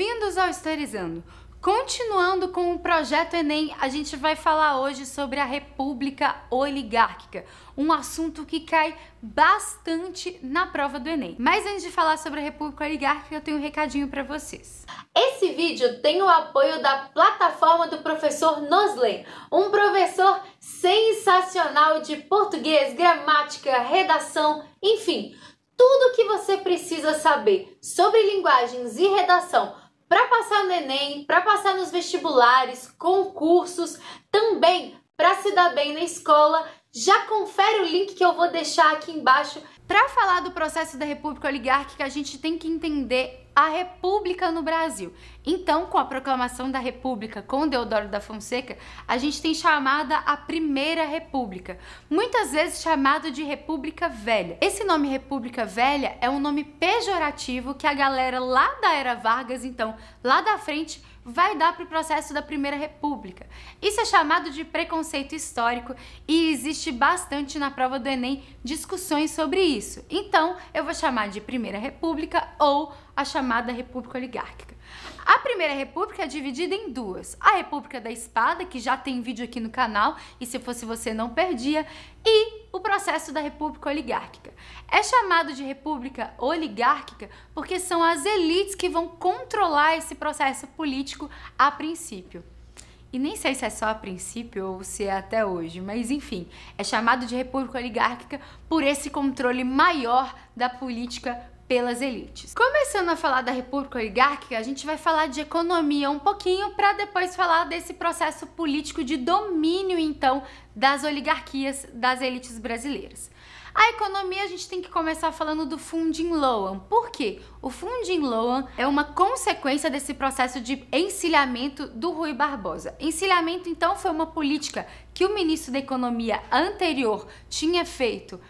Bem-vindos ao Historizando. Continuando com o Projeto Enem, a gente vai falar hoje sobre a República Oligárquica, um assunto que cai bastante na prova do Enem. Mas antes de falar sobre a República Oligárquica, eu tenho um recadinho para vocês. Esse vídeo tem o apoio da plataforma do professor Noslen, um professor sensacional de português, gramática, redação, enfim, tudo que você precisa saber sobre linguagens e redação para passar no Enem, para passar nos vestibulares, concursos, também para se dar bem na escola. Já confere o link que eu vou deixar aqui embaixo. Para falar do processo da República Oligárquica, a gente tem que entender a República no Brasil. Então, com a proclamação da República com Deodoro da Fonseca, a gente tem chamada a Primeira República, muitas vezes chamado de República Velha. Esse nome República Velha é um nome pejorativo que a galera lá da Era Vargas, então, lá da frente, vai dar para o processo da Primeira República. Isso é chamado de preconceito histórico e existe bastante na prova do Enem discussões sobre isso. Então, eu vou chamar de Primeira República ou a chamada República Oligárquica. A Primeira República é dividida em duas: a República da Espada, que já tem vídeo aqui no canal e se fosse você não perdia, e o processo da República Oligárquica. É chamado de República Oligárquica porque são as elites que vão controlar esse processo político a princípio. E nem sei se é só a princípio ou se é até hoje, mas enfim, é chamado de República Oligárquica por esse controle maior da política pelas elites. Começando a falar da República Oligárquica, a gente vai falar de economia um pouquinho para depois falar desse processo político de domínio, então, das oligarquias, das elites brasileiras. A economia a gente tem que começar falando do Funding Loan. Por quê? O Funding Loan é uma consequência desse processo de encilhamento do Rui Barbosa. Encilhamento, então, foi uma política que o ministro da Economia anterior tinha feito,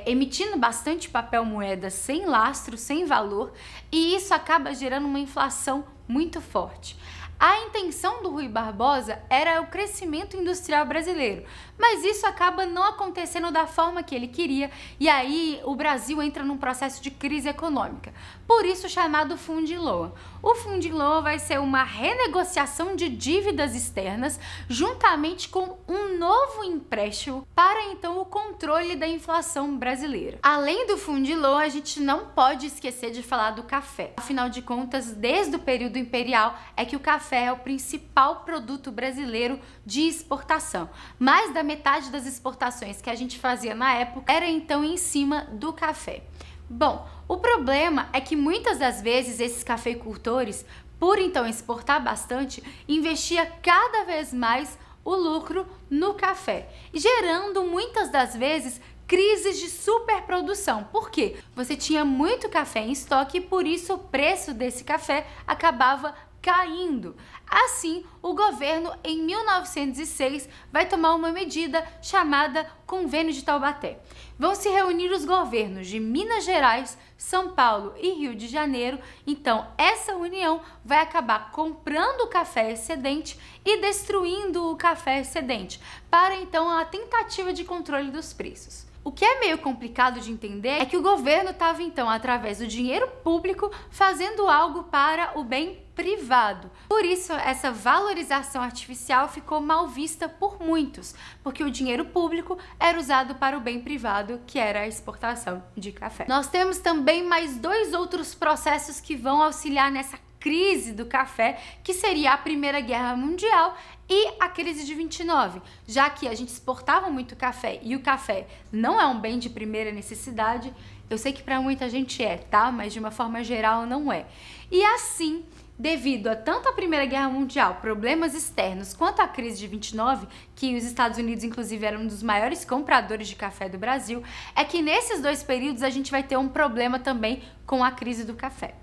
emitindo bastante papel moeda sem lastro, sem valor, e isso acaba gerando uma inflação muito forte. A intenção do Rui Barbosa era o crescimento industrial brasileiro, mas isso acaba não acontecendo da forma que ele queria e aí o Brasil entra num processo de crise econômica, por isso chamado Funding Loan. O Funding Loan vai ser uma renegociação de dívidas externas juntamente com um novo empréstimo para então o controle da inflação brasileira. Além do Funding Loan, a gente não pode esquecer de falar do café. Afinal de contas, desde o período imperial é que o café é o principal produto brasileiro de exportação. Mais da metade das exportações que a gente fazia na época era então em cima do café. Bom, o problema é que muitas das vezes esses cafeicultores, por então exportar bastante, investia cada vez mais o lucro no café, gerando muitas das vezes crises de superprodução. Por quê? Você tinha muito café em estoque e por isso o preço desse café acabava caindo. Assim, o governo, em 1906, vai tomar uma medida chamada Convênio de Taubaté. Vão se reunir os governos de Minas Gerais, São Paulo e Rio de Janeiro. Então, essa união vai acabar comprando o café excedente e destruindo o café excedente, para então a tentativa de controle dos preços. O que é meio complicado de entender é que o governo estava, então, através do dinheiro público, fazendo algo para o bem privado. Por isso, essa valorização artificial ficou mal vista por muitos, porque o dinheiro público era usado para o bem privado, que era a exportação de café. Nós temos também mais dois outros processos que vão auxiliar nessa crise do café, que seria a Primeira Guerra Mundial e a crise de 29, já que a gente exportava muito café e o café não é um bem de primeira necessidade. Eu sei que para muita gente é, tá? Mas de uma forma geral não é. E assim, devido a tanto a Primeira Guerra Mundial, problemas externos, quanto a crise de 29, que os Estados Unidos inclusive eram um dos maiores compradores de café do Brasil, é que nesses dois períodos a gente vai ter um problema também com a crise do café.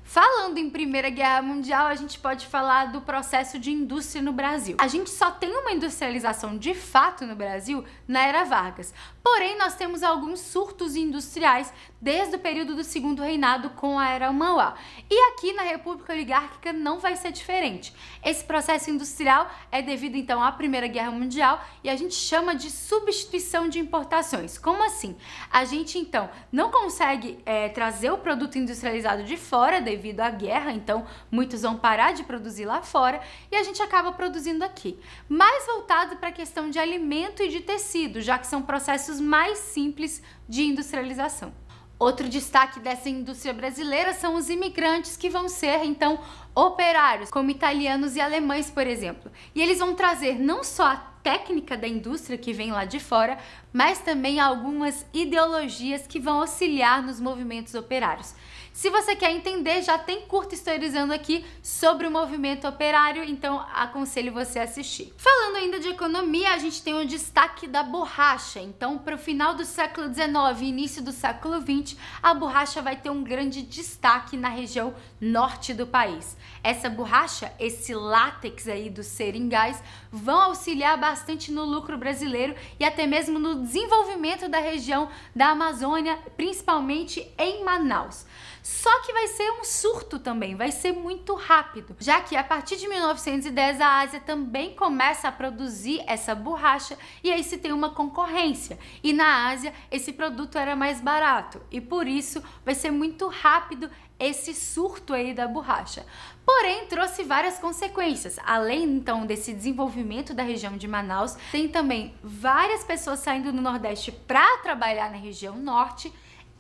Falando em Primeira Guerra Mundial, a gente pode falar do processo de indústria no Brasil. A gente só tem uma industrialização de fato no Brasil na Era Vargas. Porém, nós temos alguns surtos industriais desde o período do Segundo Reinado com a Era Mauá. E aqui na República Oligárquica não vai ser diferente. Esse processo industrial é devido então à Primeira Guerra Mundial e a gente chama de substituição de importações. Como assim? A gente então não consegue trazer o produto industrializado de fora devido devido à guerra, então muitos vão parar de produzir lá fora e a gente acaba produzindo aqui. Mais voltado para a questão de alimento e de tecido, já que são processos mais simples de industrialização. Outro destaque dessa indústria brasileira são os imigrantes que vão ser, então, operários, como italianos e alemães, por exemplo. E eles vão trazer não só a técnica da indústria que vem lá de fora, mas também algumas ideologias que vão auxiliar nos movimentos operários. Se você quer entender, já tem curto historizando aqui sobre o movimento operário, então aconselho você a assistir. Falando ainda de economia, a gente tem o destaque da borracha. Então, para o final do século XIX e início do século XX, a borracha vai ter um grande destaque na região norte do país. Essa borracha, esse látex aí dos seringais, vão auxiliar bastante no lucro brasileiro e até mesmo no desenvolvimento da região da Amazônia, principalmente em Manaus. Só que vai ser um surto também, vai ser muito rápido, já que a partir de 1910 a Ásia também começa a produzir essa borracha e aí se tem uma concorrência. E na Ásia esse produto era mais barato e por isso vai ser muito rápido esse surto aí da borracha. Porém, trouxe várias consequências. Além, então, desse desenvolvimento da região de Manaus, tem também várias pessoas saindo do Nordeste para trabalhar na região Norte.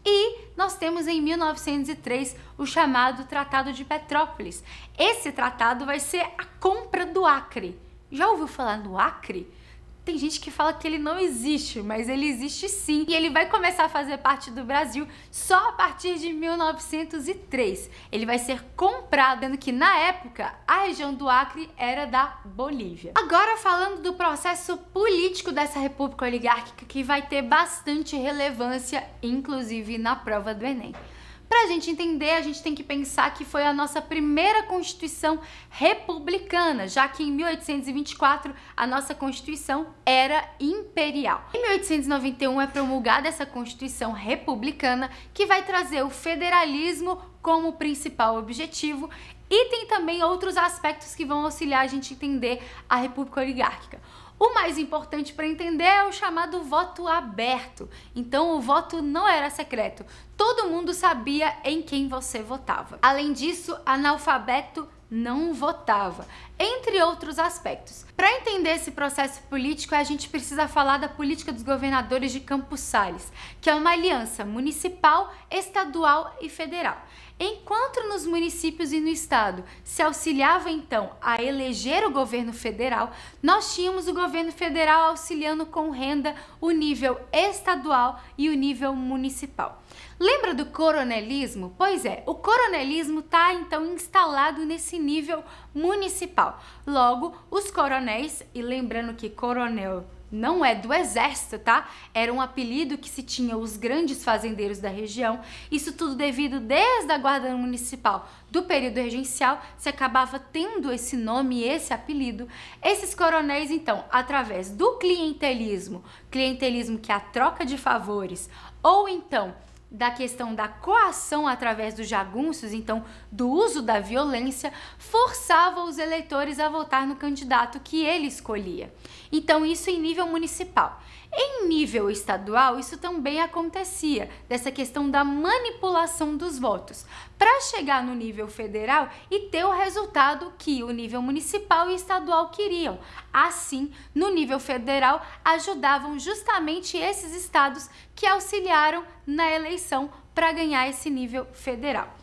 E nós temos em 1903 o chamado Tratado de Petrópolis. Esse tratado vai ser a compra do Acre. Já ouviu falar no Acre? Tem gente que fala que ele não existe, mas ele existe sim. E ele vai começar a fazer parte do Brasil só a partir de 1903. Ele vai ser comprado, sendo que na época a região do Acre era da Bolívia. Agora falando do processo político dessa república oligárquica, que vai ter bastante relevância, inclusive na prova do Enem. Para a gente entender, a gente tem que pensar que foi a nossa primeira Constituição republicana, já que em 1824 a nossa Constituição era imperial. Em 1891 é promulgada essa Constituição republicana que vai trazer o federalismo como principal objetivo e tem também outros aspectos que vão auxiliar a gente a entender a República Oligárquica. O mais importante para entender é o chamado voto aberto. Então o voto não era secreto. Todo mundo sabia em quem você votava. Além disso, analfabeto não votava, entre outros aspectos. Para entender esse processo político, a gente precisa falar da política dos governadores de Campos Sales, que é uma aliança municipal, estadual e federal. Enquanto nos municípios e no estado se auxiliava então a eleger o governo federal, nós tínhamos o governo federal auxiliando com renda o nível estadual e o nível municipal. Lembra do coronelismo? Pois é, o coronelismo está então instalado nesse nível municipal. Logo, os coronéis, e lembrando que coronel não é do exército, tá? Era um apelido que se tinha os grandes fazendeiros da região. Isso tudo devido desde a guarda municipal do período regencial, se acabava tendo esse nome e esse apelido. Esses coronéis, então, através do clientelismo que é a troca de favores, ou então da questão da coação através dos jagunços, então do uso da violência, forçava os eleitores a votar no candidato que ele escolhia. Então isso em nível municipal. Em nível estadual, isso também acontecia, dessa questão da manipulação dos votos, para chegar no nível federal e ter o resultado que o nível municipal e estadual queriam. Assim, no nível federal, ajudavam justamente esses estados que auxiliaram na eleição para ganhar esse nível federal.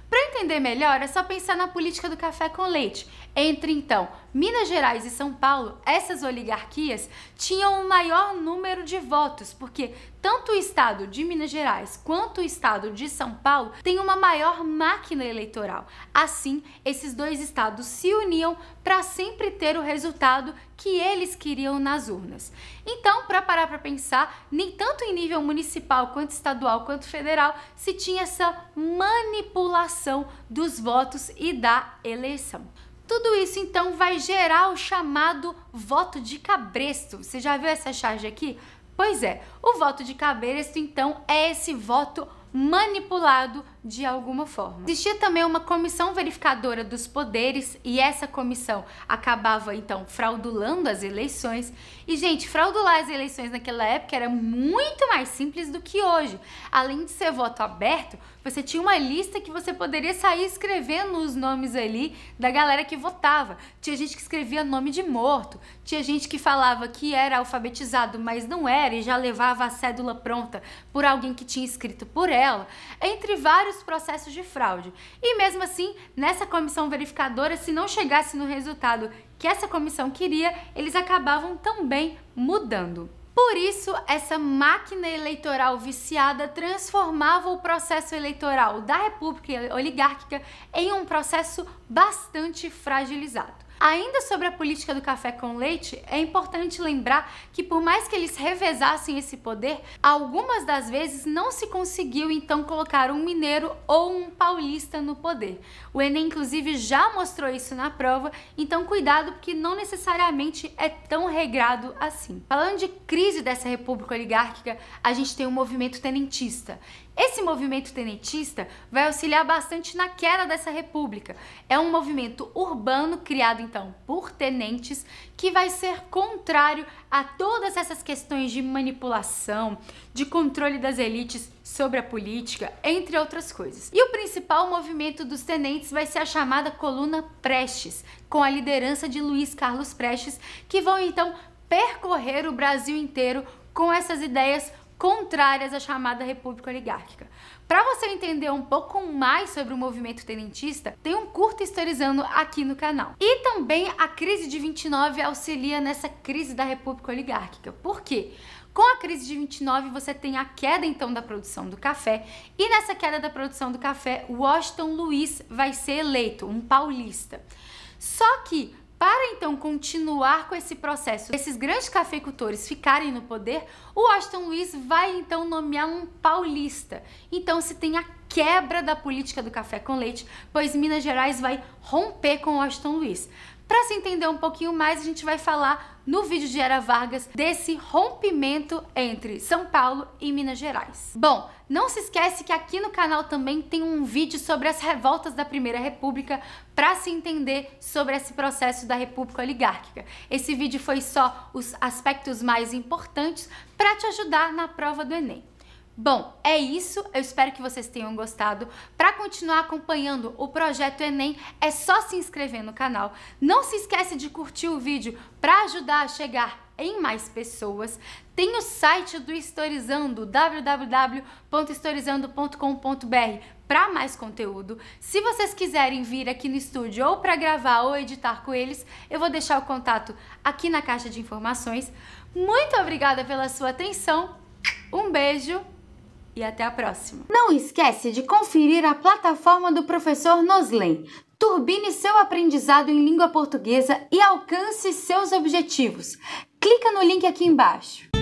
Para entender melhor, é só pensar na política do café com leite. Entre, então, Minas Gerais e São Paulo, essas oligarquias tinham o maior número de votos, porque tanto o estado de Minas Gerais quanto o estado de São Paulo têm uma maior máquina eleitoral. Assim, esses dois estados se uniam para sempre ter o resultado que eles queriam nas urnas. Então, para parar para pensar, nem tanto em nível municipal, quanto estadual, quanto federal, se tinha essa manipulação dos votos e da eleição. Tudo isso, então, vai gerar o chamado voto de cabresto. Você já viu essa charge aqui? Pois é, O voto de cabresto, então, é esse voto manipulado de alguma forma. Existia também uma comissão verificadora dos poderes e essa comissão acabava então fraudulando as eleições. E gente, fraudular as eleições naquela época era muito mais simples do que hoje. Além de ser voto aberto, você tinha uma lista que você poderia sair escrevendo os nomes ali da galera que votava. Tinha gente que escrevia nome de morto, tinha gente que falava que era alfabetizado, mas não era e já levava a cédula pronta por alguém que tinha escrito por ela, entre vários processos de fraude. E mesmo assim, nessa comissão verificadora, se não chegasse no resultado que essa comissão queria, eles acabavam também mudando. Por isso, essa máquina eleitoral viciada transformava o processo eleitoral da República Oligárquica em um processo bastante fragilizado. Ainda sobre a política do café com leite, é importante lembrar que por mais que eles revezassem esse poder, algumas das vezes não se conseguiu então colocar um mineiro ou um paulista no poder. O Enem inclusive já mostrou isso na prova, então cuidado porque não necessariamente é tão regrado assim. Falando de crise dessa república oligárquica, a gente tem um movimento tenentista. Esse movimento tenentista vai auxiliar bastante na queda dessa república. É um movimento urbano criado então por tenentes que vai ser contrário a todas essas questões de manipulação, de controle das elites sobre a política, entre outras coisas. E o principal movimento dos tenentes vai ser a chamada Coluna Prestes, com a liderança de Luiz Carlos Prestes, que vão então percorrer o Brasil inteiro com essas ideias contrárias à chamada República Oligárquica. Para você entender um pouco mais sobre o movimento tenentista, tem um curto historizando aqui no canal. E também a crise de 29 auxilia nessa crise da República Oligárquica. Por quê? Com a crise de 29 você tem a queda então da produção do café e nessa queda da produção do café, Washington Luiz vai ser eleito, um paulista. Só que para então continuar com esse processo, esses grandes cafeicultores ficarem no poder, o Washington Luiz vai então nomear um paulista. Então se tem a quebra da política do café com leite, pois Minas Gerais vai romper com o Washington Luiz. Para se entender um pouquinho mais, a gente vai falar no vídeo de Era Vargas desse rompimento entre São Paulo e Minas Gerais. Bom, não se esquece que aqui no canal também tem um vídeo sobre as revoltas da Primeira República para se entender sobre esse processo da República Oligárquica. Esse vídeo foi só os aspectos mais importantes para te ajudar na prova do Enem. Bom, é isso, eu espero que vocês tenham gostado. Para continuar acompanhando o Projeto Enem, é só se inscrever no canal. Não se esquece de curtir o vídeo para ajudar a chegar em mais pessoas. Tem o site do Historizando, www.historizando.com.br, para mais conteúdo. Se vocês quiserem vir aqui no estúdio ou para gravar ou editar com eles, eu vou deixar o contato aqui na caixa de informações. Muito obrigada pela sua atenção, um beijo e até a próxima. Não esquece de conferir a plataforma do professor Noslen. Turbine seu aprendizado em língua portuguesa e alcance seus objetivos. Clica no link aqui embaixo.